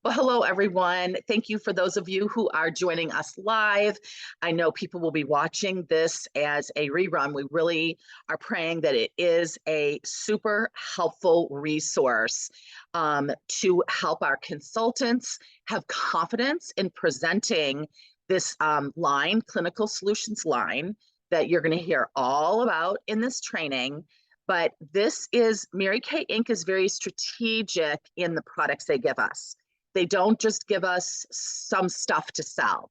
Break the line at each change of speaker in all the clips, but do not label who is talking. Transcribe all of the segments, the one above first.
Well, hello, everyone. Thank you for those of you who are joining us live. I know people will be watching this as a rerun. We really are praying that it is a super helpful resource to help our consultants have confidence in presenting this line, clinical solutions line, that you're going to hear all about in this training. But this is Mary Kay Inc. is very strategic in the products they give us. They don't just give us some stuff to sell.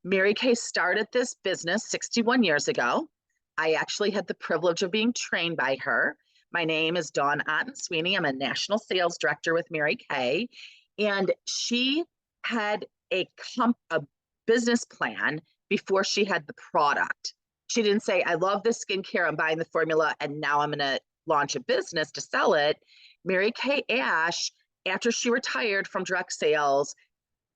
Mary Kay started this business 61 years ago. I actually had the privilege of being trained by her. My name is Dawn Otten-Sweeney. I'm a national sales director with Mary Kay. And she had a business plan before she had the product. She didn't say, I love this skincare, I'm buying the formula, and now I'm going to launch a business to sell it. Mary Kay Ash, after she retired from direct sales,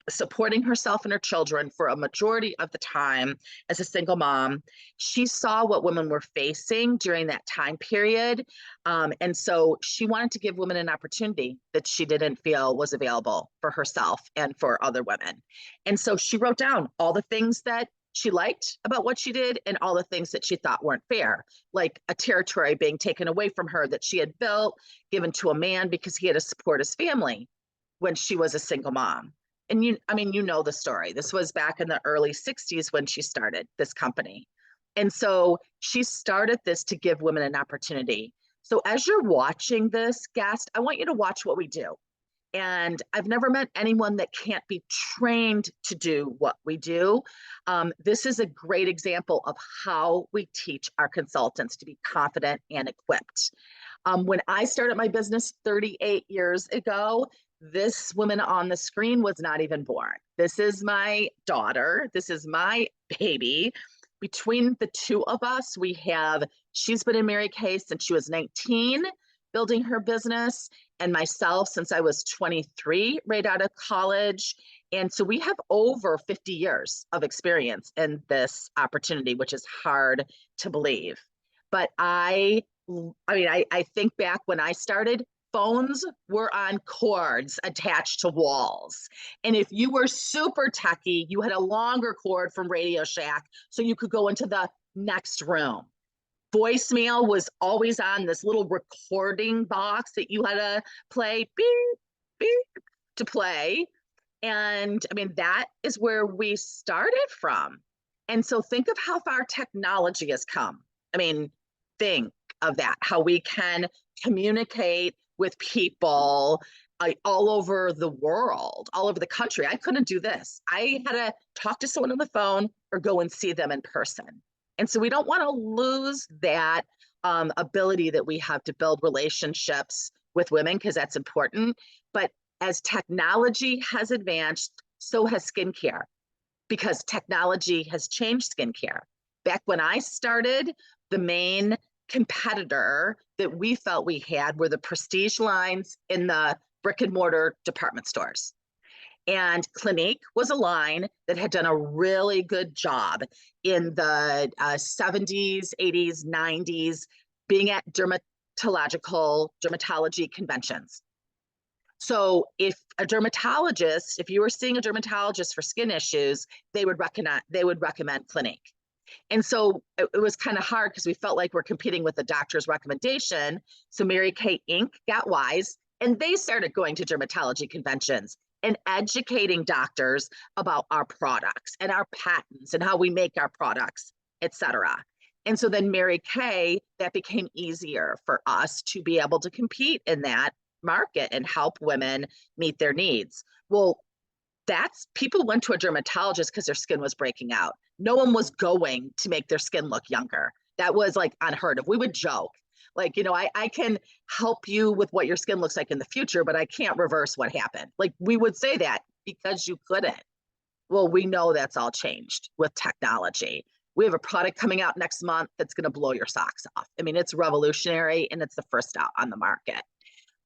supporting herself and her children for a majority of the time as a single mom, she saw what women were facing during that time period. And so she wanted to give women an opportunity that she didn't feel was available for herself and for other women. And so she wrote down all the things that she liked about what she did and all the things that she thought weren't fair, like a territory being taken away from her that she had built, given to a man because he had to support his family when she was a single mom. And you know the story. This was back in the early 60s when she started this company. And so she started this to give women an opportunity. So as you're watching this, guest, I want you to watch what we do. And I've never met anyone that can't be trained to do what we do. This is a great example of how we teach our consultants to be confident and equipped. When I started my business 38 years ago, this woman on the screen was not even born. This is my daughter. This is my baby. Between the two of us, she's been in Mary Kay since she was 19, building her business, and myself since I was 23, right out of college. And so we have over 50 years of experience in this opportunity, which is hard to believe. But I think back when I started, phones were on cords attached to walls. And if you were super techie, you had a longer cord from Radio Shack so you could go into the next room. Voicemail was always on this little recording box that you had to play beep, beep to play. And that is where we started from. And so think of how far technology has come. Think of that, how we can communicate with people all over the world, all over the country. I couldn't do this. I had to talk to someone on the phone or go and see them in person. And so we don't want to lose that ability that we have to build relationships with women, because that's important. But as technology has advanced, so has skincare, because technology has changed skincare. Back when I started, the main competitor that we felt we had were the prestige lines in the brick and mortar department stores. And Clinique was a line that had done a really good job in the 70s, 80s, 90s, being at dermatology conventions. So if you were seeing a dermatologist for skin issues, they would recommend Clinique. And so it was kind of hard because we felt like we're competing with the doctor's recommendation. So Mary Kay Inc. got wise, and they started going to dermatology conventions and educating doctors about our products and our patents and how we make our products, et cetera. And so then Mary Kay, that became easier for us to be able to compete in that market and help women meet their needs. Well, people went to a dermatologist because their skin was breaking out. No one was going to make their skin look younger. That was like unheard of. We would joke, like, I can help you with what your skin looks like in the future, but I can't reverse what happened. Like, we would say that because you couldn't. Well, we know that's all changed with technology. We have a product coming out next month that's going to blow your socks off. It's revolutionary, and it's the first out on the market.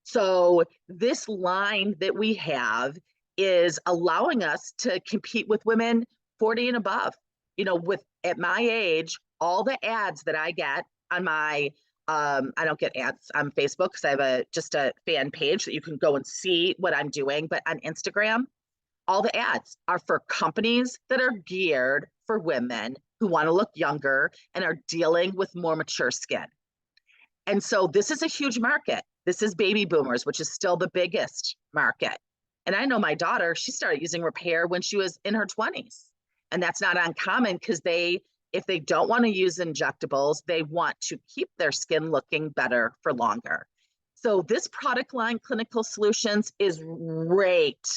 So this line that we have is allowing us to compete with women 40 and above. At my age, all the ads that I get on my I don't get ads on Facebook because I have just a fan page that you can go and see what I'm doing. But on Instagram, all the ads are for companies that are geared for women who want to look younger and are dealing with more mature skin. And so this is a huge market. This is baby boomers, which is still the biggest market. And I know my daughter, she started using repair when she was in her 20s. And that's not uncommon because if they don't want to use injectables, they want to keep their skin looking better for longer. So this product line, Clinical Solutions, is right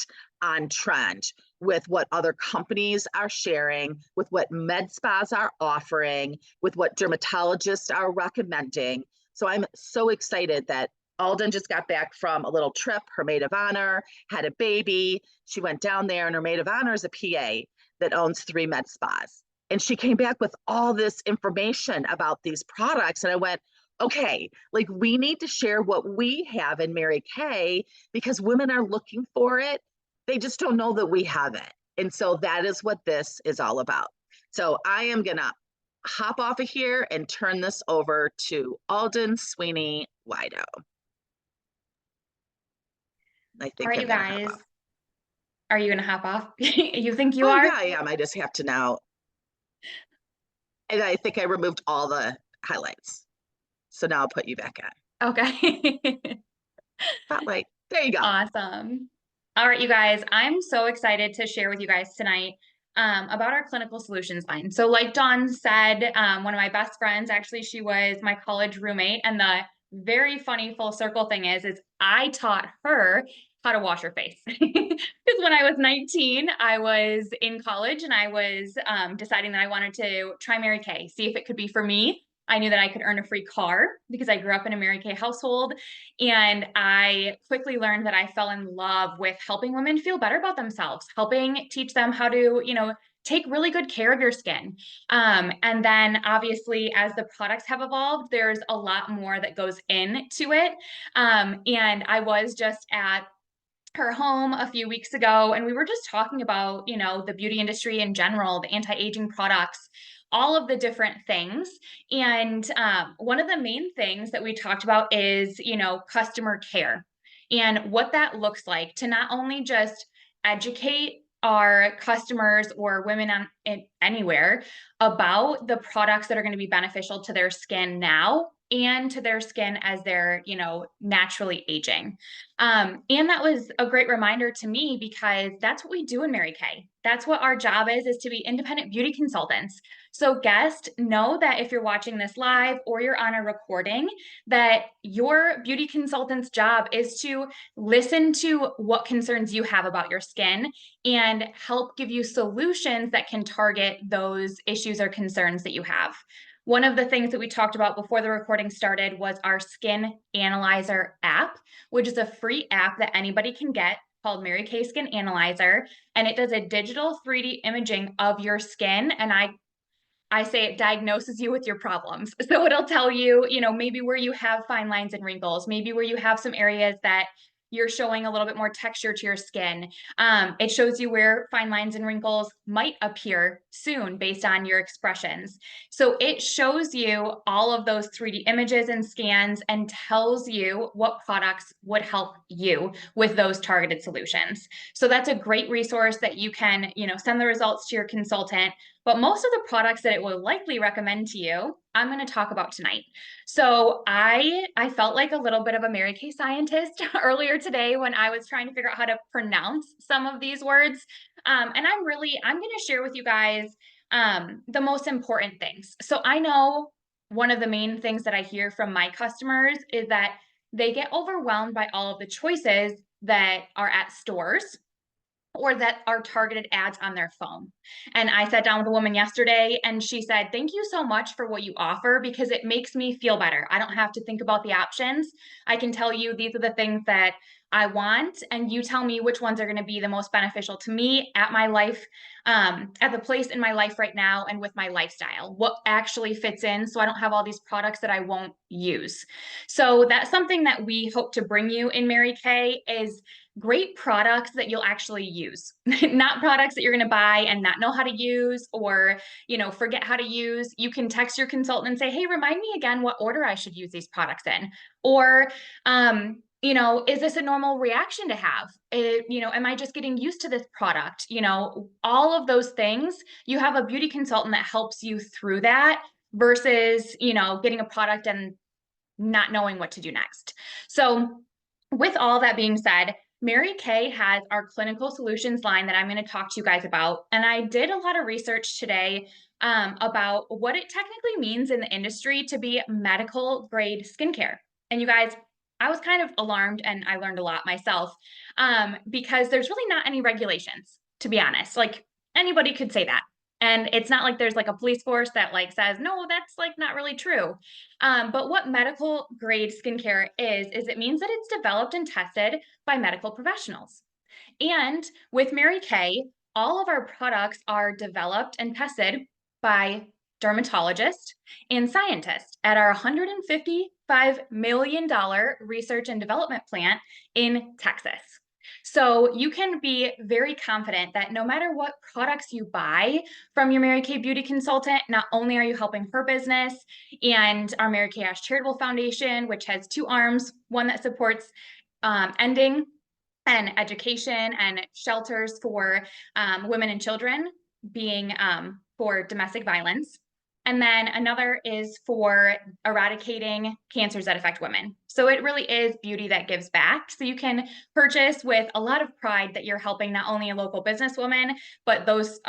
on trend with what other companies are sharing, with what med spas are offering, with what dermatologists are recommending. So I'm so excited that Alden just got back from a little trip. Her maid of honor had a baby. She went down there, and her maid of honor is a PA that owns 3 med spas. And she came back with all this information about these products. And I went, okay, like we need to share what we have in Mary Kay because women are looking for it. They just don't know that we have it. And so that is what this is all about. So I am going to hop off of here and turn this over to Otten-Sweeney Wido. I think
All right,
I'm
you
gonna hop
guys,
off.
are you going to hop off? You think you
Oh
are?
yeah, I am. I just have to now. And I think I removed all the highlights. So now I'll put you back on.
Okay.
Spotlight. There you go.
Awesome. All right, you guys, I'm so excited to share with you guys tonight about our clinical solutions line. So like Dawn said, one of my best friends, actually, she was my college roommate. And the very funny full circle thing is I taught her how to wash her face. Because when I was 19, I was in college and I was deciding that I wanted to try Mary Kay, see if it could be for me. I knew that I could earn a free car because I grew up in a Mary Kay household. And I quickly learned that I fell in love with helping women feel better about themselves, helping teach them how to, take really good care of your skin. And then obviously, as the products have evolved, there's a lot more that goes into it. And I was just at her home a few weeks ago and we were just talking about the beauty industry in general, the anti-aging products, all of the different things. And one of the main things that we talked about is customer care and what that looks like to not only just educate our customers or women anywhere about the products that are going to be beneficial to their skin now and to their skin as they're naturally aging. And that was a great reminder to me because that's what we do in Mary Kay. That's what our job is to be independent beauty consultants. So guests, know that if you're watching this live or you're on a recording, that your beauty consultant's job is to listen to what concerns you have about your skin and help give you solutions that can target those issues or concerns that you have. One of the things that we talked about before the recording started was our Skin Analyzer app, which is a free app that anybody can get called Mary Kay Skin Analyzer. And it does a digital 3D imaging of your skin. And I say it diagnoses you with your problems. So it'll tell you, maybe where you have fine lines and wrinkles, maybe where you have some areas that you're showing a little bit more texture to your skin. It shows you where fine lines and wrinkles might appear soon based on your expressions. So it shows you all of those 3D images and scans and tells you what products would help you with those targeted solutions. So that's a great resource that you can, send the results to your consultant. But most of the products that it will likely recommend to you, I'm going to talk about tonight. So I felt like a little bit of a Mary Kay scientist earlier today when I was trying to figure out how to pronounce some of these words. And I'm going to share with you guys the most important things. So I know one of the main things that I hear from my customers is that they get overwhelmed by all of the choices that are at stores or that are targeted ads on their phone. And I sat down with a woman yesterday and she said, "Thank you so much for what you offer because it makes me feel better. I don't have to think about the options. I can tell you these are the things that I want, and you tell me which ones are going to be the most beneficial to me at my life, at the place in my life right now and with my lifestyle, what actually fits in, so I don't have all these products that I won't use. So that's something that we hope to bring you in Mary Kay, is great products that you'll actually use, not products that you're going to buy and not know how to use, or, forget how to use. You can text your consultant and say, hey, remind me again what order I should use these products in. Or, is this a normal reaction to have? Am I just getting used to this product? All of those things, you have a beauty consultant that helps you through that versus, getting a product and not knowing what to do next. So with all that being said, Mary Kay has our clinical solutions line that I'm going to talk to you guys about. And I did a lot of research today about what it technically means in the industry to be medical grade skincare. And you guys, I was kind of alarmed, and I learned a lot myself, because there's really not any regulations, to be honest. Like, anybody could say that. And it's not like there's like a police force that like says, no, that's like not really true. But what medical grade skincare is it means that it's developed and tested by medical professionals. And with Mary Kay, all of our products are developed and tested by dermatologists and scientists at our $155 million research and development plant in Texas. So you can be very confident that no matter what products you buy from your Mary Kay beauty consultant, not only are you helping her business and our Mary Kay Ash Charitable Foundation, which has two arms, one that supports ending and education and shelters for women and children being for domestic violence. And then another is for eradicating cancers that affect women. So it really is beauty that gives back. So you can purchase with a lot of pride that you're helping not only a local businesswoman, but those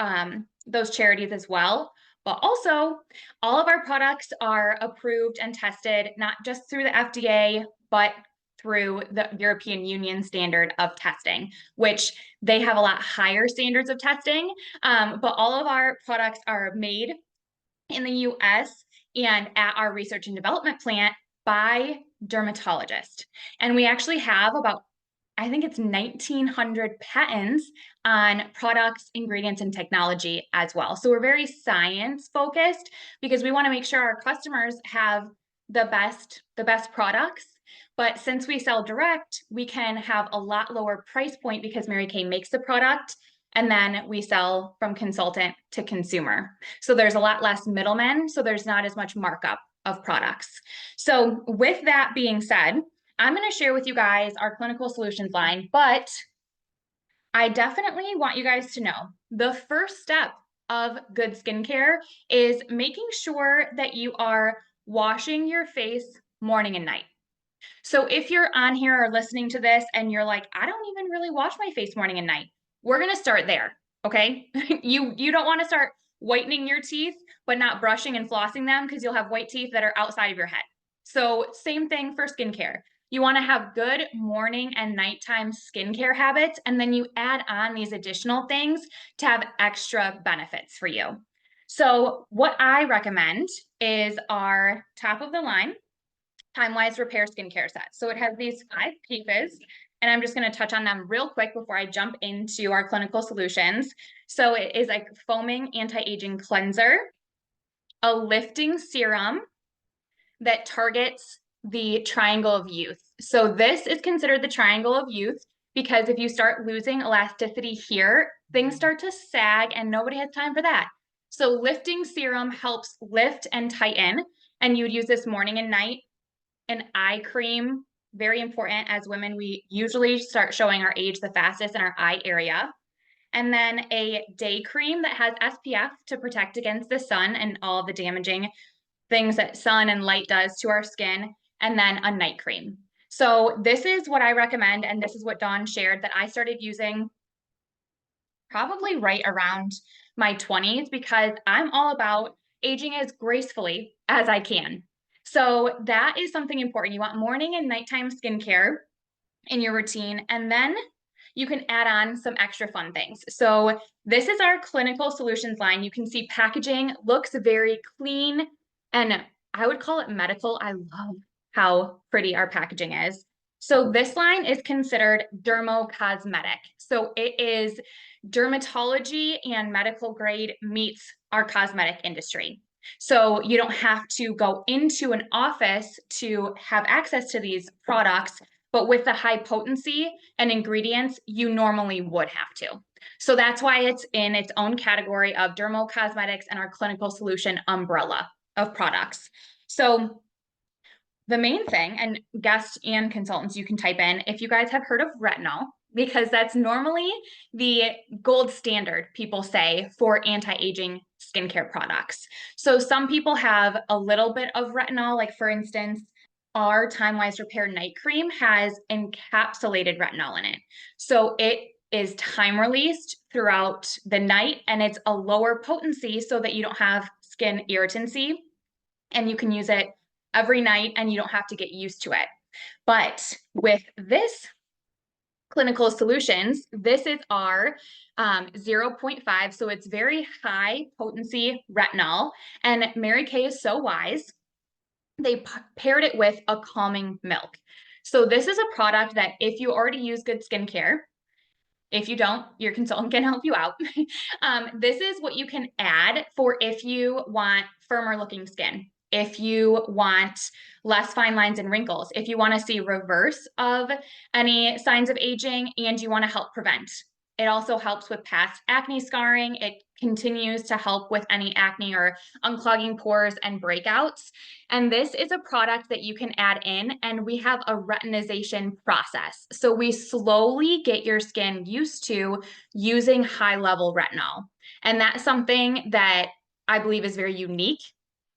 charities as well. But also, all of our products are approved and tested, not just through the FDA, but through the European Union standard of testing, which they have a lot higher standards of testing. But all of our products are made in the US and at our research and development plant by dermatologists. And we actually have about, I think it's 1,900 patents on products, ingredients, and technology as well. So we're very science focused because we want to make sure our customers have the best products. But since we sell direct, we can have a lot lower price point because Mary Kay makes the product, and then we sell from consultant to consumer. So there's a lot less middlemen, so there's not as much markup of products. So with that being said, I'm going to share with you guys our clinical solutions line, but I definitely want you guys to know the first step of good skincare is making sure that you are washing your face morning and night. So if you're on here or listening to this and you're like, I don't even really wash my face morning and night, we're going to start there. Okay. You don't want to start whitening your teeth, but not brushing and flossing them because you'll have white teeth that are outside of your head. So same thing for skincare. You want to have good morning and nighttime skincare habits, and then you add on these additional things to have extra benefits for you. So what I recommend is our top of the line Time-Wise Repair Skincare Set. So it has these 5 pieces, and I'm just going to touch on them real quick before I jump into our clinical solutions. So it is a foaming anti-aging cleanser, a lifting serum that targets the triangle of youth. So this is considered the triangle of youth because if you start losing elasticity here, things start to sag and nobody has time for that. So lifting serum helps lift and tighten, and you would use this morning and night. An eye cream, very important. As women, we usually start showing our age the fastest in our eye area. And then a day cream that has SPF to protect against the sun and all the damaging things that sun and light does to our skin. And then a night cream. So this is what I recommend. And this is what Dawn shared that I started using probably right around my 20s because I'm all about aging as gracefully as I can. So that is something important. You want morning and nighttime skincare in your routine, and then you can add on some extra fun things. So this is our clinical solutions line. You can see packaging looks very clean, and I would call it medical. I love how pretty our packaging is. So this line is considered dermocosmetic. So it is dermatology and medical grade meets our cosmetic industry. So you don't have to go into an office to have access to these products, but with the high potency and ingredients, you normally would have to. So that's why it's in its own category of dermocosmetics and our clinical solution umbrella of products. So the main thing, and guests and consultants, you can type in if you guys have heard of retinol, because that's normally the gold standard, people say, for anti-aging skincare products. So some people have a little bit of retinol, like for instance, our Time Wise Repair Night Cream has encapsulated retinol in it. So it is time released throughout the night, and it's a lower potency so that you don't have skin irritancy, and you can use it every night and you don't have to get used to it. But with this clinical solutions, this is our 0.5. So it's very high potency retinol. And Mary Kay is so wise. They paired it with a calming milk. So this is a product that if you already use good skincare, if you don't, your consultant can help you out. This is what you can add for if you want firmer looking skin, if you want less fine lines and wrinkles, if you want to see reverse of any signs of aging and you want to help prevent. It also helps with past acne scarring. It continues to help with any acne or unclogging pores and breakouts. And this is a product that you can add in, and we have a retinization process. So we slowly get your skin used to using high level retinol. And that's something that I believe is very unique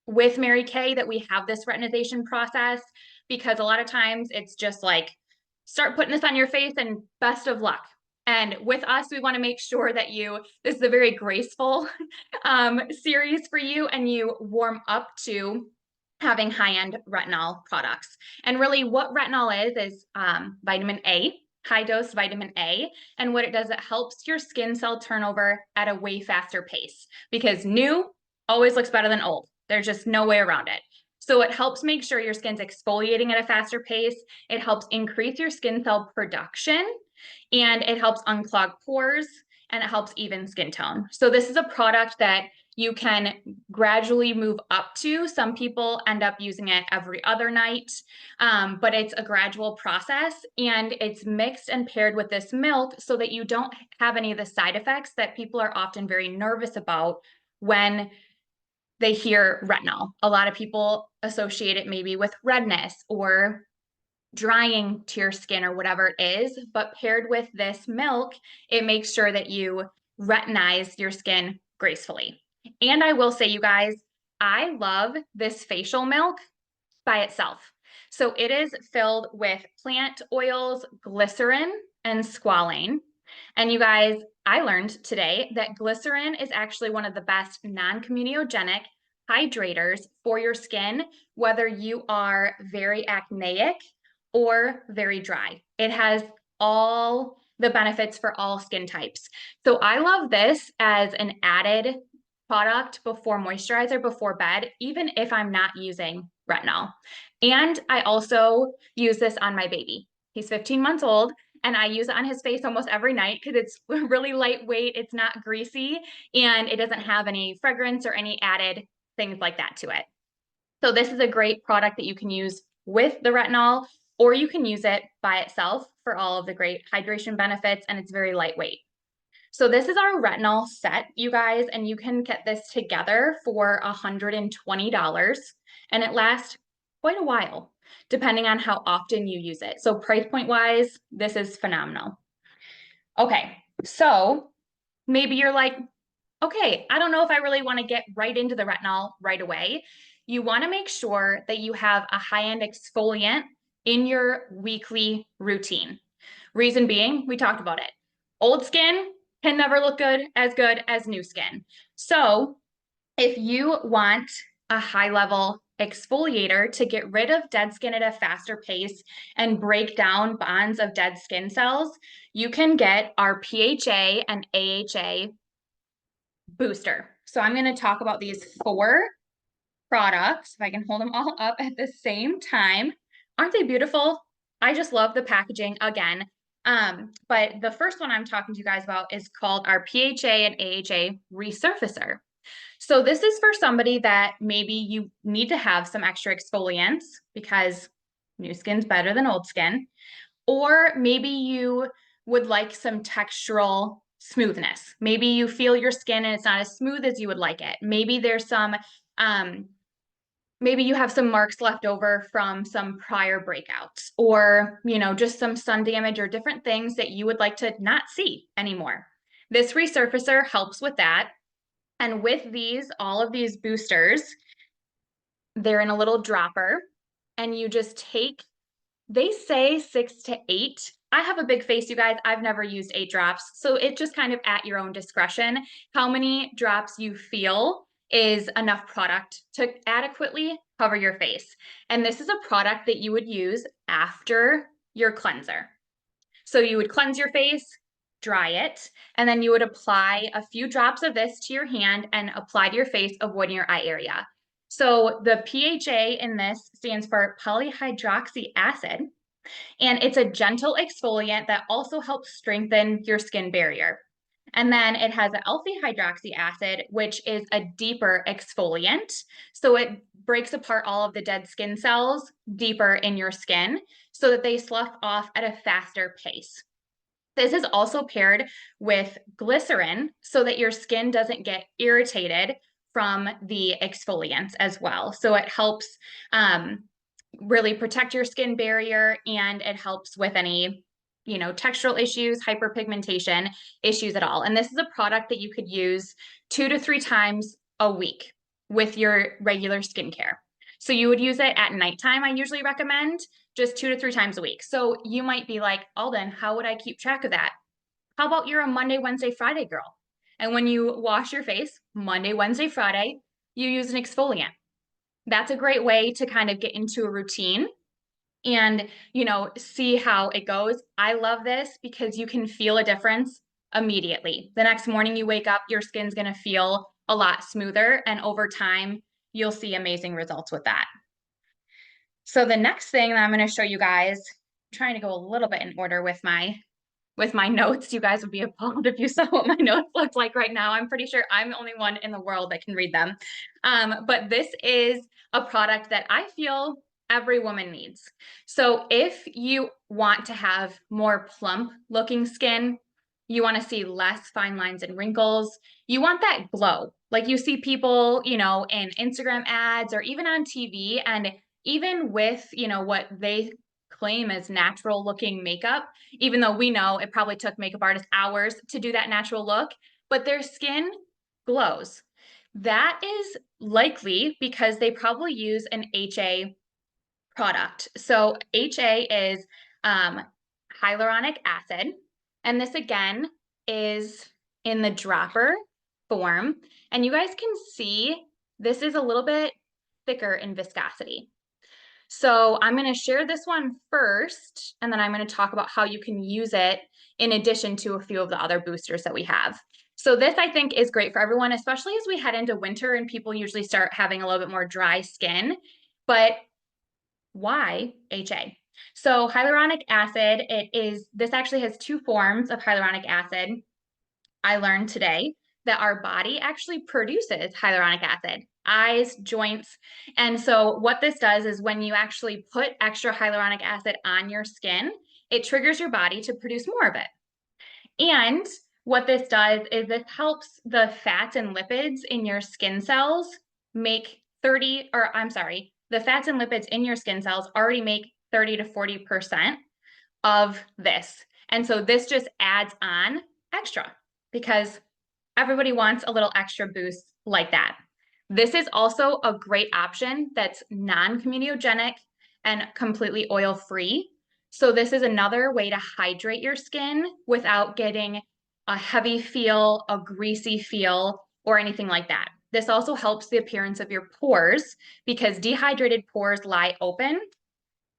with Mary Kay, that we have this retinization process, because a lot of times it's just like, start putting this on your face and best of luck. And with us, we want to make sure that this is a very graceful series for you, and you warm up to having high-end retinol products. And really what retinol is vitamin A, high dose vitamin A. And what it does, it helps your skin cell turnover at a way faster pace, because new always looks better than old. There's just no way around it. So it helps make sure your skin's exfoliating at a faster pace. It helps increase your skin cell production, and it helps unclog pores, and it helps even skin tone. So this is a product that you can gradually move up to. Some people end up using it every other night, but it's a gradual process, and it's mixed and paired with this milk so that you don't have any of the side effects that people are often very nervous about when they hear retinol. A lot of people associate it maybe with redness or drying to your skin or whatever it is, but paired with this milk, it makes sure that you retinize your skin gracefully. And I will say, you guys, I love this facial milk by itself. So it is filled with plant oils, glycerin, and squalane. And you guys, I learned today that glycerin is actually one of the best non-comedogenic hydrators for your skin, whether you are very acneic or very dry. It has all the benefits for all skin types. So I love this as an added product before moisturizer, before bed, even if I'm not using retinol. And I also use this on my baby. He's 15 months old, and I use it on his face almost every night because it's really lightweight, it's not greasy, and it doesn't have any fragrance or any added things like that to it. So this is a great product that you can use with the retinol, or you can use it by itself for all of the great hydration benefits, and it's very lightweight. So this is our retinol set, you guys, and you can get this together for $120, and it lasts quite a while, depending on how often you use it. So price point wise, this is phenomenal. Okay, so maybe you're like, okay, I don't know if I really want to get right into the retinol right away. You want to make sure that you have a high-end exfoliant in your weekly routine. Reason being, we talked about it. Old skin can never look good as new skin. So if you want a high-level exfoliator to get rid of dead skin at a faster pace and break down bonds of dead skin cells, you can get our PHA and AHA booster. So I'm going to talk about these 4 products, if I can hold them all up at the same time. Aren't they beautiful? I just love the packaging again. But the first one I'm talking to you guys about is called our PHA and AHA resurfacer. So this is for somebody that maybe you need to have some extra exfoliants because new skin's better than old skin, or maybe you would like some textural smoothness. Maybe you feel your skin and it's not as smooth as you would like it. Maybe there's some maybe you have some marks left over from some prior breakouts, or just some sun damage or different things that you would like to not see anymore. This resurfacer helps with that. And with these, all of these boosters, they're in a little dropper, and you just take, they say 6 to 8. I have a big face, you guys. I've never used 8 drops. So it's just kind of at your own discretion how many drops you feel is enough product to adequately cover your face. And this is a product that you would use after your cleanser. So you would cleanse your face, dry it, and then you would apply a few drops of this to your hand and apply to your face, avoiding your eye area. So the PHA in this stands for polyhydroxy acid, and it's a gentle exfoliant that also helps strengthen your skin barrier. And then it has an alpha hydroxy acid, which is a deeper exfoliant. So it breaks apart all of the dead skin cells deeper in your skin so that they slough off at a faster pace. This is also paired with glycerin so that your skin doesn't get irritated from the exfoliants as well. So it helps really protect your skin barrier, and it helps with any textural issues, hyperpigmentation issues at all. And this is a product that you could use 2 to 3 times a week with your regular skincare. So you would use it at nighttime. I usually recommend just 2 to 3 times a week. So you might be like, Alden, how would I keep track of that? How about you're a Monday, Wednesday, Friday girl? And when you wash your face, Monday, Wednesday, Friday, you use an exfoliant. That's a great way to kind of get into a routine and see how it goes. I love this because you can feel a difference immediately. The next morning you wake up, your skin's going to feel a lot smoother, and over time you'll see amazing results with that. So the next thing that I'm going to show you guys, I'm trying to go a little bit in order with my notes. You guys would be appalled if you saw what my notes look like right now. I'm pretty sure I'm the only one in the world that can read them. But this is a product that I feel every woman needs. So if you want to have more plump looking skin, you want to see less fine lines and wrinkles, you want that glow. Like you see people, in Instagram ads or even on TV, and even with, what they claim as natural looking makeup, even though we know it probably took makeup artists hours to do that natural look, but their skin glows. That is likely because they probably use an HA product. So HA is hyaluronic acid, and this again is in the dropper form. And you guys can see this is a little bit thicker in viscosity. So I'm going to share this one first, and then I'm going to talk about how you can use it in addition to a few of the other boosters that we have. So this I think is great for everyone, especially as we head into winter and people usually start having a little bit more dry skin. But why HA? So hyaluronic acid, this actually has 2 forms of hyaluronic acid. I learned today that our body actually produces hyaluronic acid, eyes, joints. And so what this does is when you actually put extra hyaluronic acid on your skin, it triggers your body to produce more of it. And what this does is this helps the fats and lipids in your skin cells the fats and lipids in your skin cells already make 30 to 40% of this. And so this just adds on extra because everybody wants a little extra boost like that. This is also a great option that's non-comedogenic and completely oil-free. So this is another way to hydrate your skin without getting a heavy feel, a greasy feel, or anything like that. This also helps the appearance of your pores because dehydrated pores lie open.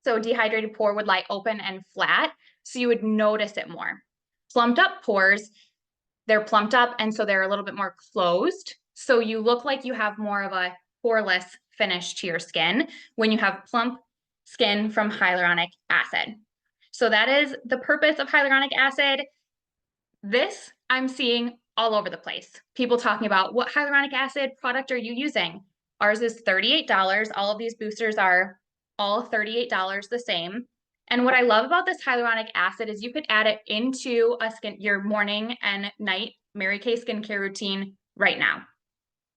So dehydrated pore would lie open and flat, so you would notice it more. Plumped up pores, they're plumped up, and so they're a little bit more closed. So you look like you have more of a poreless finish to your skin when you have plump skin from hyaluronic acid. So that is the purpose of hyaluronic acid. This I'm seeing all over the place. People talking about, what hyaluronic acid product are you using? Ours is $38. All of these boosters are all $38 the same. And what I love about this hyaluronic acid is you could add it into your morning and night Mary Kay skincare routine right now.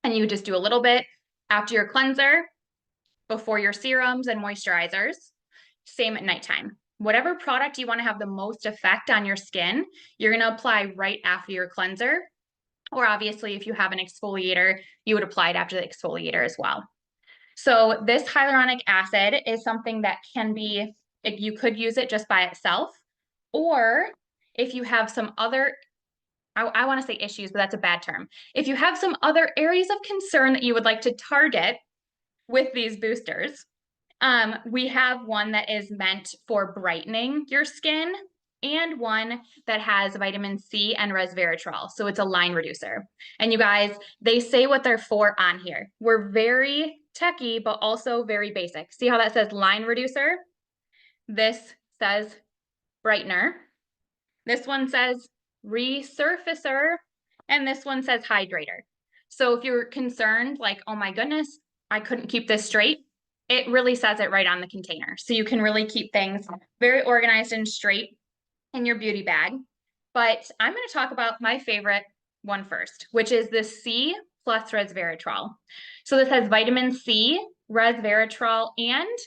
And you just do a little bit after your cleanser, before your serums and moisturizers, same at nighttime. Whatever product you want to have the most effect on your skin, you're going to apply right after your cleanser. Or obviously, if you have an exfoliator, you would apply it after the exfoliator as well. So this hyaluronic acid is something that can be, you could use it just by itself, or if you have some other, I want to say issues, but that's a bad term. If you have some other areas of concern that you would like to target with these boosters, we have one that is meant for brightening your skin and one that has vitamin C and resveratrol. So it's a line reducer. And you guys, they say what they're for on here. We're very techy, but also very basic. See how that says line reducer? This says brightener. This one says resurfacer. And this one says hydrator. So if you're concerned, like, oh my goodness, I couldn't keep this straight, it really says it right on the container. So you can really keep things very organized and straight in your beauty bag. But I'm going to talk about my favorite one first, which is the C plus resveratrol. So this has vitamin C, resveratrol, and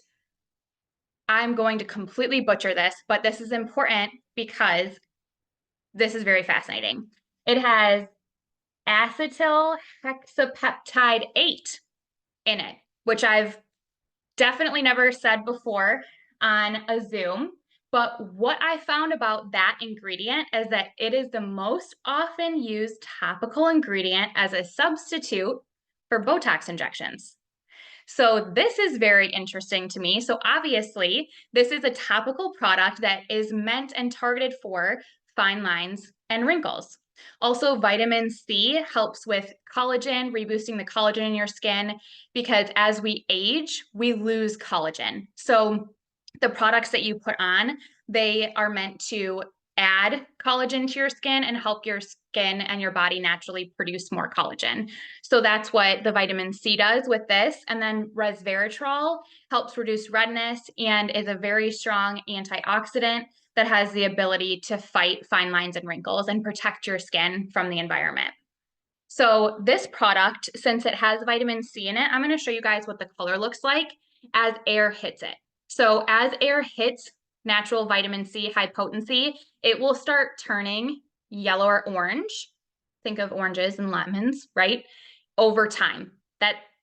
I'm going to completely butcher this, but this is important because this is very fascinating. It has acetyl hexapeptide 8 in it, which I've definitely never said before on a Zoom. But what I found about that ingredient is that it is the most often used topical ingredient as a substitute for Botox injections. So this is very interesting to me. So obviously, this is a topical product that is meant and targeted for fine lines and wrinkles. Also, vitamin C helps with collagen, reboosting the collagen in your skin, because as we age, we lose collagen. So the products that you put on, they are meant to add collagen to your skin and help your skin and your body naturally produce more collagen. So that's what the vitamin C does with this. And then resveratrol helps reduce redness and is a very strong antioxidant that has the ability to fight fine lines and wrinkles and protect your skin from the environment. So this product, since it has vitamin C in it, I'm going to show you guys what the color looks like as air hits it. So as air hits natural vitamin C high potency, it will start turning yellow or orange. Think of oranges and lemons, right? Over time.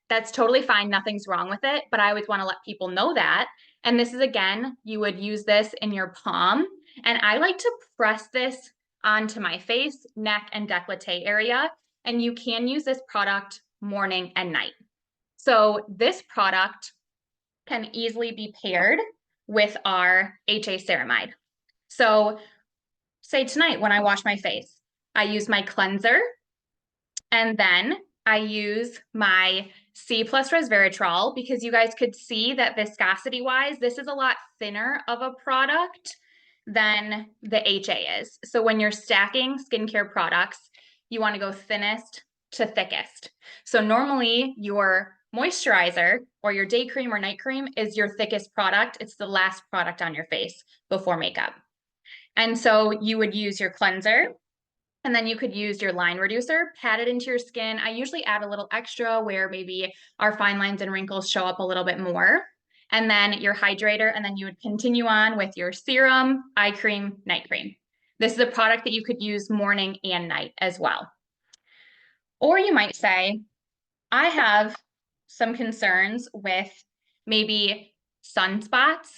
That's totally fine. Nothing's wrong with it, but I always want to let people know that. And this is, again, you would use this in your palm. And I like to press this onto my face, neck, and décolleté area. And you can use this product morning and night. So this product can easily be paired with our HA ceramide. So say tonight when I wash my face, I use my cleanser, and then I use my C plus resveratrol, because you guys could see that viscosity wise, this is a lot thinner of a product than the HA is. So when you're stacking skincare products, you want to go thinnest to thickest. So normally your moisturizer or your day cream or night cream is your thickest product. It's the last product on your face before makeup. And so you would use your cleanser, and then you could use your line reducer, pat it into your skin. I usually add a little extra where maybe our fine lines and wrinkles show up a little bit more. And then your hydrator, and then you would continue on with your serum, eye cream, night cream. This is a product that you could use morning and night as well. Or you might say, I have some concerns with maybe sunspots,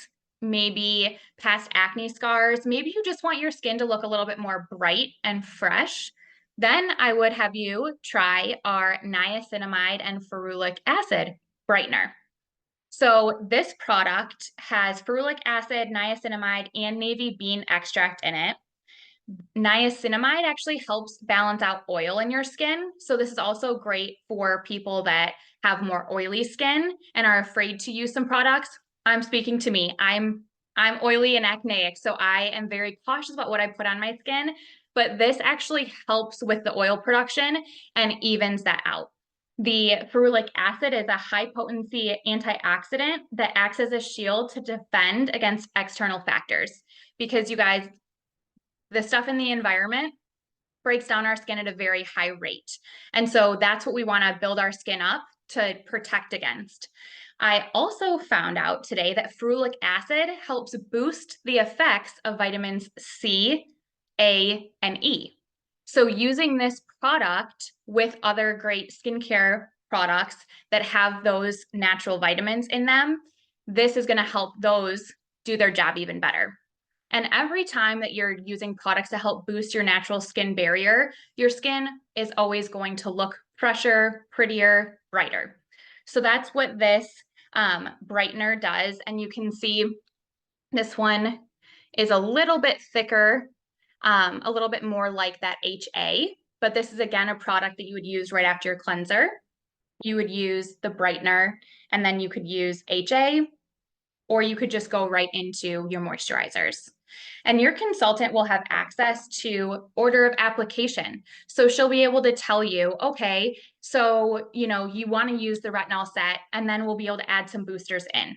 maybe past acne scars, maybe you just want your skin to look a little bit more bright and fresh. Then I would have you try our niacinamide and ferulic acid brightener. So this product has ferulic acid, niacinamide, and navy bean extract in it. Niacinamide actually helps balance out oil in your skin. So this is also great for people that have more oily skin and are afraid to use some products. I'm speaking to me. I'm I'm oily and acneic, so I am very cautious about what I put on my skin, but this actually helps with the oil production and evens that out. The ferulic acid is a high potency antioxidant that acts as a shield to defend against external factors. Because you guys, the stuff in the environment breaks down our skin at a very high rate. And so that's what we want to build our skin up to protect against. I also found out today that ferulic acid helps boost the effects of vitamins C, A, and E. So using this product with other great skincare products that have those natural vitamins in them, this is going to help those do their job even better. And every time that you're using products to help boost your natural skin barrier, your skin is always going to look fresher, prettier, brighter. So that's what this brightener does. And you can see this one is a little bit thicker, a little bit more like that HA, but this is again a product that you would use right after your cleanser. You would use the brightener, and then you could use HA, or you could just go right into your moisturizers. And your consultant will have access to order of application. So she'll be able to tell you, okay, so you want to use the retinol set, and then we'll be able to add some boosters in.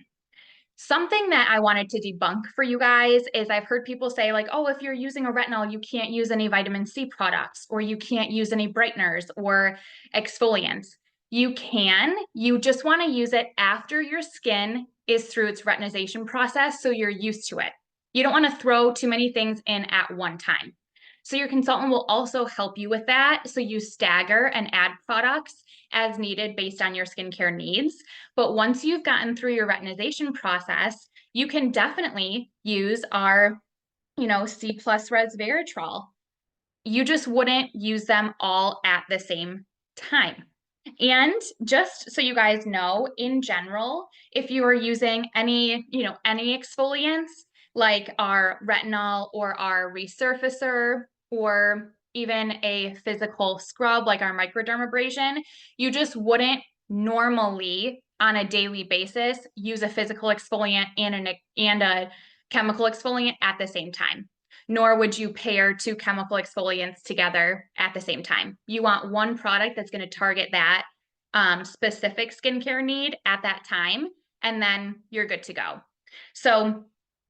Something that I wanted to debunk for you guys is I've heard people say like, oh, if you're using a retinol, you can't use any vitamin C products, or you can't use any brighteners or exfoliants. You can, you just want to use it after your skin is through its retinization process, so you're used to it. You don't want to throw too many things in at one time. So your consultant will also help you with that. So you stagger and add products as needed based on your skincare needs. But once you've gotten through your retinization process, you can definitely use our, C plus resveratrol. You just wouldn't use them all at the same time. And just so you guys know, in general, if you are using any exfoliants like our retinol or our resurfacer, or even a physical scrub like our microdermabrasion, you just wouldn't normally on a daily basis use a physical exfoliant and a chemical exfoliant at the same time. Nor would you pair two chemical exfoliants together at the same time. You want one product that's going to target that specific skincare need at that time, and then you're good to go. So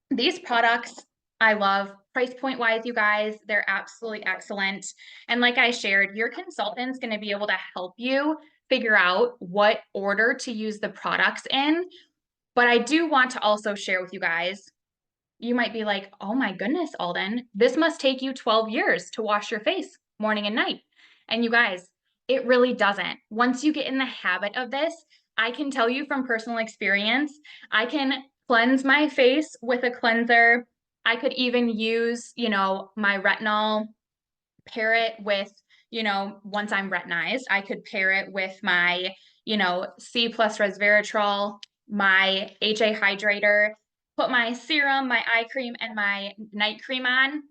these products I love. Price point wise, you guys, they're absolutely excellent. And like I shared, your consultant's going to be able to help you figure out what order to use the products in. But I do want to also share with you guys, you might be like, oh my goodness, Alden, this must take you 12 years to wash your face morning and night. And you guys, it really doesn't. Once you get in the habit of this, I can tell you from personal experience, I can cleanse my face with a cleanser. I could even use, my retinol, pair it with, once I'm retinized, I could pair it with my, C plus resveratrol, my HA hydrator, put my serum, my eye cream, and my night cream on.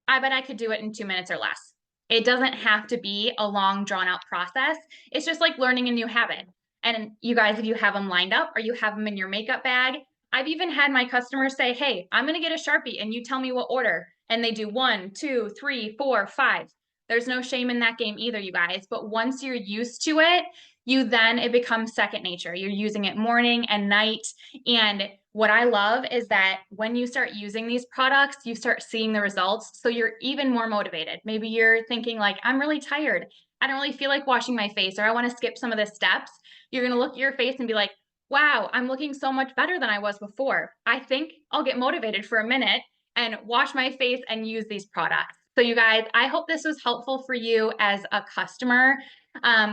I bet I could do it in 2 minutes or less. It doesn't have to be a long, drawn out process. It's just like learning a new habit. And you guys, if you have them lined up or you have them in your makeup bag, I've even had my customers say, hey, I'm going to get a Sharpie and you tell me what order. And they do 1, 2, 3, 4, 5. There's no shame in that game either, you guys. But once you're used to it, it becomes second nature. You're using it morning and night. And what I love is that when you start using these products, you start seeing the results. So you're even more motivated. Maybe you're thinking like, I'm really tired. I don't really feel like washing my face, or I want to skip some of the steps. You're going to look at your face and be like, wow, I'm looking so much better than I was before. I think I'll get motivated for a minute and wash my face and use these products. So you guys, I hope this was helpful for you as a customer.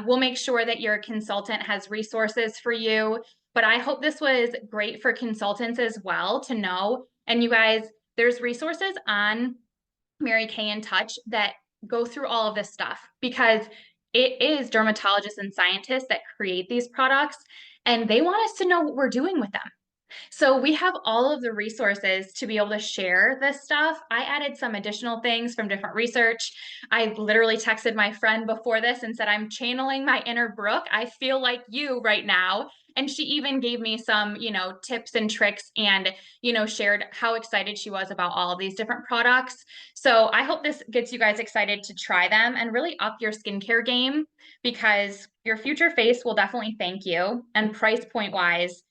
We'll make sure that your consultant has resources for you, but I hope this was great for consultants as well to know. And you guys, there's resources on Mary Kay in Touch that go through all of this stuff, because it is dermatologists and scientists that create these products, and they want us to know what we're doing with them. So we have all of the resources to be able to share this stuff. I added some additional things from different research. I literally texted my friend before this and said, I'm channeling my inner Brooke. I feel like you right now. And she even gave me some, tips and tricks and, shared how excited she was about all of these different products. So I hope this gets you guys excited to try them and really up your skincare game, because your future face will definitely thank you. And price point wise,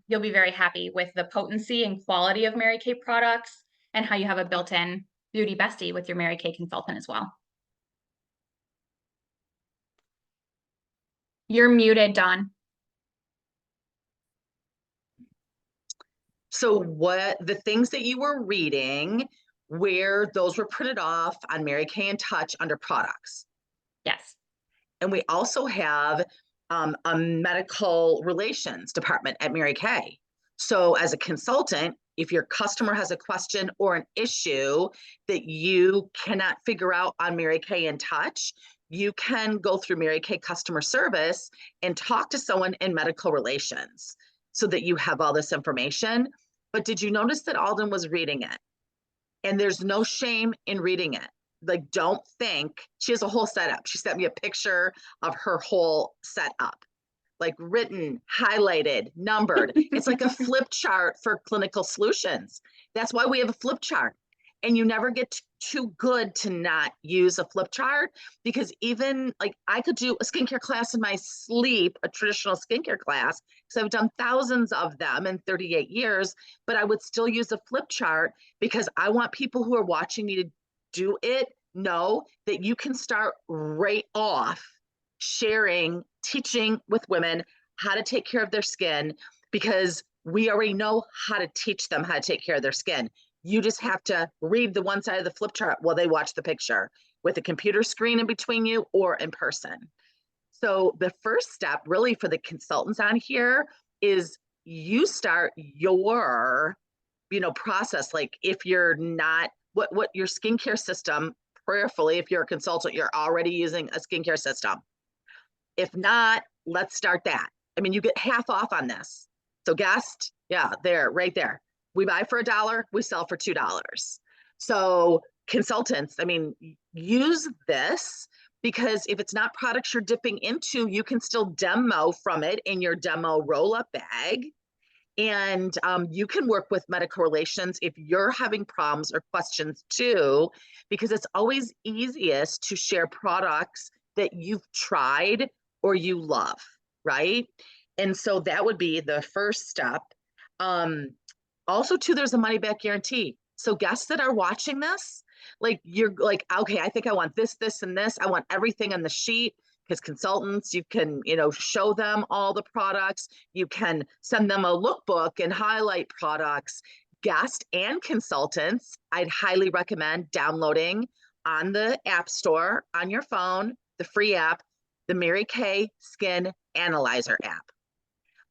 you'll be very happy with the potency and quality of Mary Kay products and how you have a built-in beauty bestie with your Mary Kay consultant as well. You're muted, Dawn.
So what the things that you were reading, where those were printed off on Mary Kay in Touch under products.
Yes.
And we also have a medical relations department at Mary Kay. So as a consultant, if your customer has a question or an issue that you cannot figure out on Mary Kay in Touch, you can go through Mary Kay customer service and talk to someone in medical relations so that you have all this information. But did you notice that Alden was reading it? And there's no shame in reading it. Like, don't think, she has a whole setup. She sent me a picture of her whole setup, like written, highlighted, numbered. It's like a flip chart for clinical solutions. That's why we have a flip chart. And you never get too good to not use a flip chart, because even like I could do a skincare class in my sleep, a traditional skincare class, because I've done thousands of them in 38 years, but I would still use a flip chart because I want people who are watching me to do it know that you can start right off sharing, teaching with women how to take care of their skin, because we already know how to teach them how to take care of their skin. You just have to read the one side of the flip chart while they watch the picture with a computer screen in between you or in person. So the first step really for the consultants on here is you start your, process. Like if you're not, what your skincare system, prayerfully, if you're a consultant, you're already using a skincare system. If not, let's start that. I mean, you get half off on this. So guest, yeah, there, right there. We buy for $1, we sell for $2. So consultants, I mean, use this, because if it's not products you're dipping into, you can still demo from it in your demo roll-up bag. And you can work with medical relations if you're having problems or questions too, because it's always easiest to share products that you've tried or you love, right? And so that would be the first step. Also too, there's a money back guarantee. So guests that are watching this, like you're like, okay, I think I want this, this, and this. I want everything on the sheet, because consultants, you can, show them all the products. You can send them a lookbook and highlight products. Guest and consultants, I'd highly recommend downloading on the App Store on your phone, the free app, the Mary Kay Skin Analyzer app.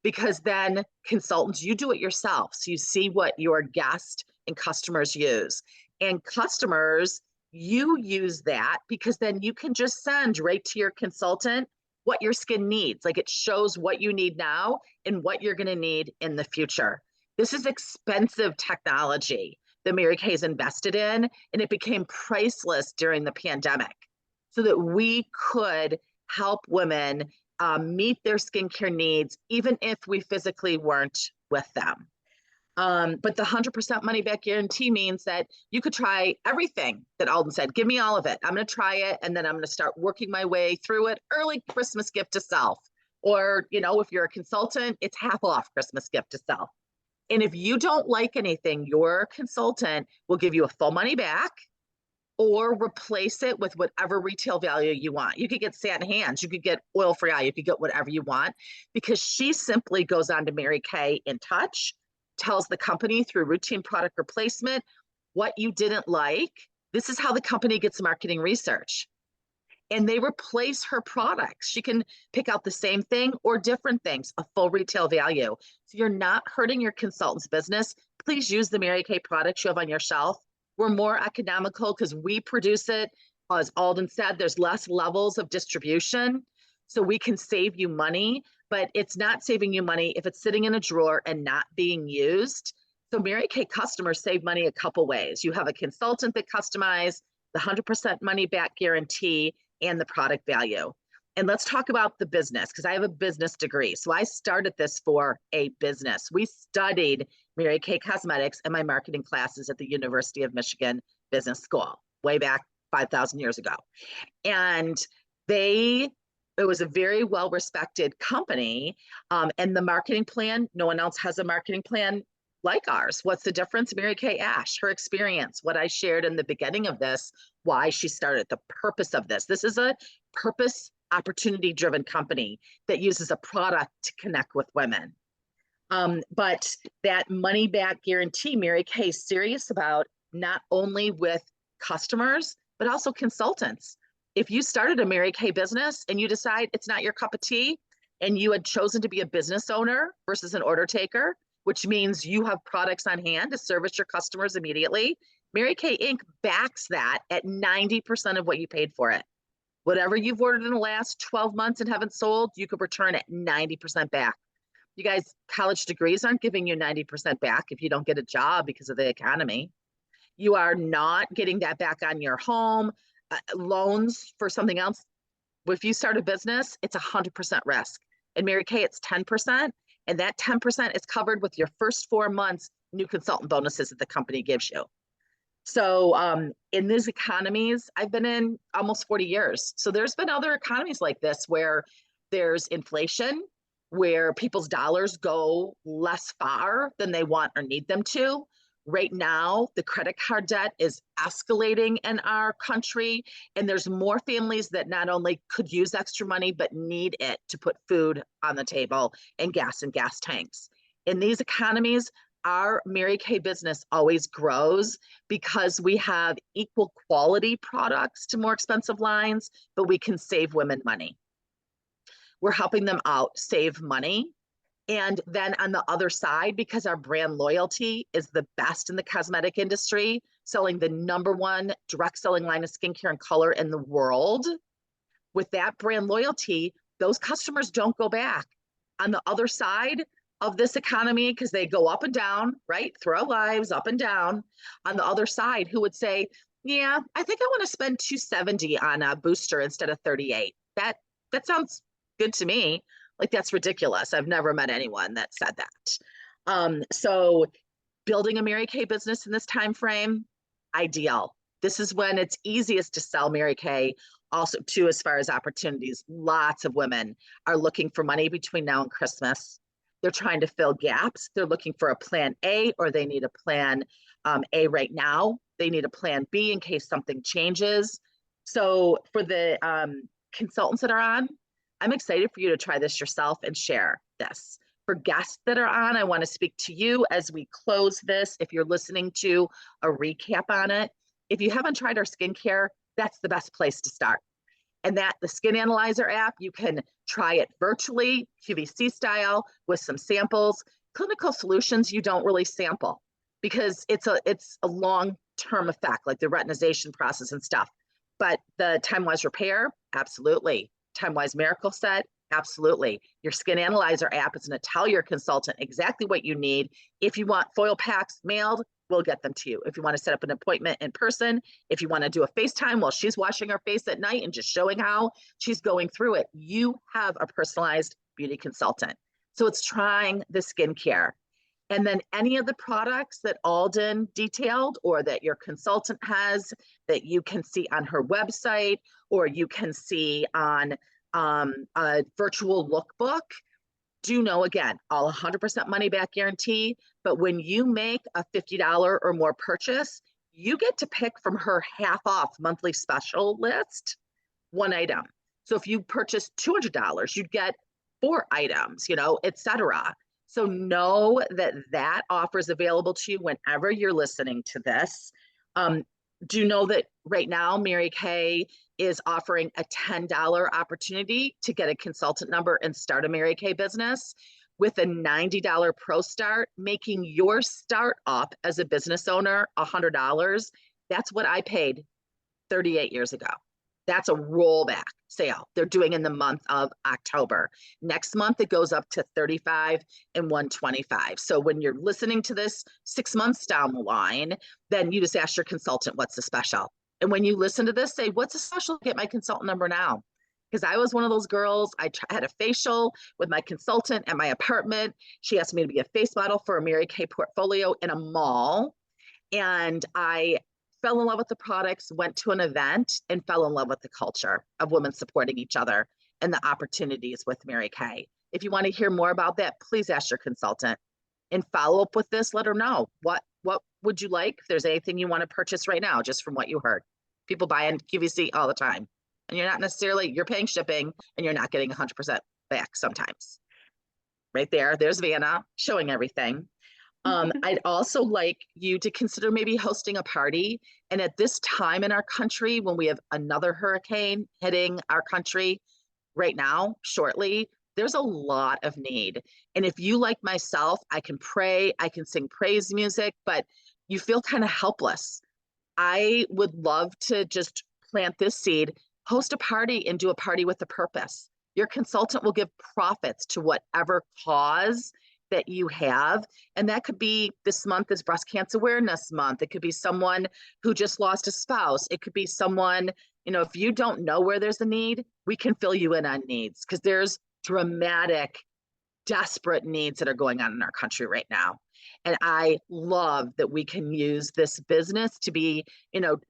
Because then consultants, you do it yourself. So you see what your guest and customers use. And customers, you use that because then you can just send right to your consultant what your skin needs. Like it shows what you need now and what you're going to need in the future. This is expensive technology that Mary Kay's invested in, and it became priceless during the pandemic so that we could help women meet their skincare needs, even if we physically weren't with them. But the 100% money back guarantee means that you could try everything that Alden said. Give me all of it. I'm going to try it, and then I'm going to start working my way through it. Early Christmas gift to self. Or, if you're a consultant, it's half off Christmas gift to self. And if you don't like anything, your consultant will give you a full money back or replace it with whatever retail value you want. You could get satin hands, you could get oil-free eye, you could get whatever you want, because she simply goes on to Mary Kay in Touch, tells the company through routine product replacement what you didn't like. This is how the company gets marketing research. And they replace her products. She can pick out the same thing or different things, a full retail value. So you're not hurting your consultant's business. Please use the Mary Kay products you have on your shelf. We're more economical because we produce it. As Alden said, there's less levels of distribution. So we can save you money, but it's not saving you money if it's sitting in a drawer and not being used. So Mary Kay customers save money a couple ways. You have a consultant that customizes, the 100% money back guarantee, and the product value. And let's talk about the business, because I have a business degree. So I started this for a business. We studied Mary Kay Cosmetics in my marketing classes at the University of Michigan Business School way back 5,000 years ago. And it was a very well-respected company. And the marketing plan, no one else has a marketing plan like ours. What's the difference? Mary Kay Ash, her experience, what I shared in the beginning of this, why she started, the purpose of this. This is a purpose opportunity-driven company that uses a product to connect with women. But that money back guarantee, Mary Kay is serious about, not only with customers, but also consultants. If you started a Mary Kay business and you decide it's not your cup of tea, and you had chosen to be a business owner versus an order taker, which means you have products on hand to service your customers immediately, Mary Kay Inc. backs that at 90% of what you paid for it. Whatever you've ordered in the last 12 months and haven't sold, you could return at 90% back. You guys, college degrees aren't giving you 90% back if you don't get a job because of the economy. You are not getting that back on your home, loans for something else. If you start a business, it's 100% risk. In Mary Kay, it's 10%. And that 10% is covered with your first 4 months new consultant bonuses that the company gives you. So in these economies, I've been in almost 40 years. So there's been other economies like this where there's inflation, where people's dollars go less far than they want or need them to. Right now, the credit card debt is escalating in our country, and there's more families that not only could use extra money, but need it to put food on the table and gas tanks. In these economies, our Mary Kay business always grows because we have equal quality products to more expensive lines, but we can save women money. We're helping them out save money. And then on the other side, because our brand loyalty is the best in the cosmetic industry, selling the #1 direct selling line of skincare and color in the world, with that brand loyalty, those customers don't go back. On the other side of this economy, because they go up and down, right? Through our lives, up and down. On the other side, who would say, yeah, I think I want to spend $270 on a booster instead of $38. That sounds good to me. Like, that's ridiculous. I've never met anyone that said that. So building a Mary Kay business in this time frame, ideal. This is when it's easiest to sell Mary Kay. Also, too, as far as opportunities, lots of women are looking for money between now and Christmas. They're trying to fill gaps. They're looking for a plan A, or they need a plan A right now. They need a plan B in case something changes. So for the consultants that are on, I'm excited for you to try this yourself and share this. For guests that are on, I want to speak to you as we close this. If you're listening to a recap on it, if you haven't tried our skincare, that's the best place to start. And that the Skin Analyzer app, you can try it virtually, QVC style, with some samples. Clinical Solutions, you don't really sample because it's a long-term effect, like the retinization process and stuff. But the time-wise repair, absolutely. Time-wise miracle set, absolutely. Your Skin Analyzer app is going to tell your consultant exactly what you need. If you want foil packs mailed, we'll get them to you. If you want to set up an appointment in person, if you want to do a FaceTime while she's washing her face at night and just showing how she's going through it, you have a personalized beauty consultant. So it's trying the skincare. And then any of the products that Alden detailed or that your consultant has that you can see on her website or you can see on a virtual lookbook, do know, again, all 100% money back guarantee. But when you make a $50 or more purchase, you get to pick from her half off monthly special list one item. So if you purchase $200, you'd get 4 items, et cetera. So know that that offer is available to you whenever you're listening to this. Do know that right now, Mary Kay is offering a $10 opportunity to get a consultant number and start a Mary Kay business with a $90 pro start, making your start up as a business owner $100. That's what I paid 38 years ago. That's a rollback sale they're doing in the month of October. Next month, it goes up to $35 and $125. So when you're listening to this 6 months down the line, then you just ask your consultant, what's the special? And when you listen to this, say, what's the special? Get my consultant number now. because I was one of those girls. Had a facial with my consultant at my apartment. She asked me to be a face model for a Mary Kay portfolio in a mall. And I fell in love with the products, went to an event, and fell in love with the culture of women supporting each other and the opportunities with Mary Kay. If you want to hear more about that, please ask your consultant and follow up with this. Let her know what would you like, if there's anything you want to purchase right now, just from what you heard. People buy in QVC all the time, and you're paying shipping and you're not getting 100% back sometimes. Right there's Vanna showing everything. I'd also like you to consider maybe hosting a party. And at this time in our country, when we have another hurricane hitting our country right now, shortly, there's a lot of need. And if you, like myself, I can pray, I can sing praise music, but you feel kind of helpless. I would love to just plant this seed, host a party, and do a party with a purpose. Your consultant will give profits to whatever cause that you have. And that could be, this month is Breast Cancer Awareness Month. It could be someone who just lost a spouse. It could be someone, if you don't know where there's a need, we can fill you in on needs, because there's dramatic, desperate needs that are going on in our country right now. And I love that we can use this business to be,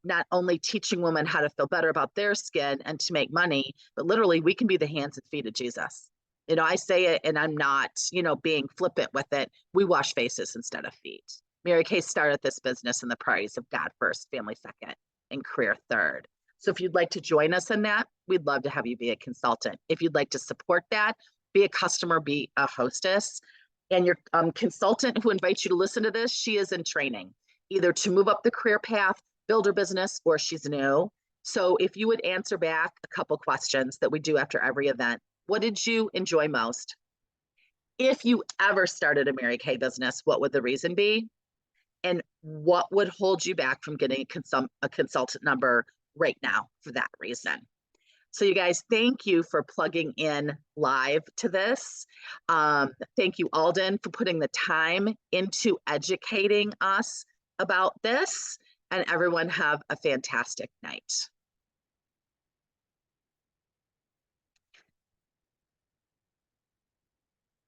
not only teaching women how to feel better about their skin and to make money, but literally we can be the hands and feet of Jesus. I say it and I'm not, being flippant with it. We wash faces instead of feet. Mary Kay started this business in the priorities of God first, family second, and career third. So if you'd like to join us in that, we'd love to have you be a consultant. If you'd like to support that, be a customer, be a hostess. And your consultant who invites you to listen to this, she is in training, either to move up the career path, build her business, or she's new. So if you would answer back a couple questions that we do after every event. What did you enjoy most? If you ever started a Mary Kay business, what would the reason be? And what would hold you back from getting a consultant number right now for that reason? So you guys, thank you for plugging in live to this. Thank you, Alden, for putting the time into educating us about this. And everyone have a fantastic night.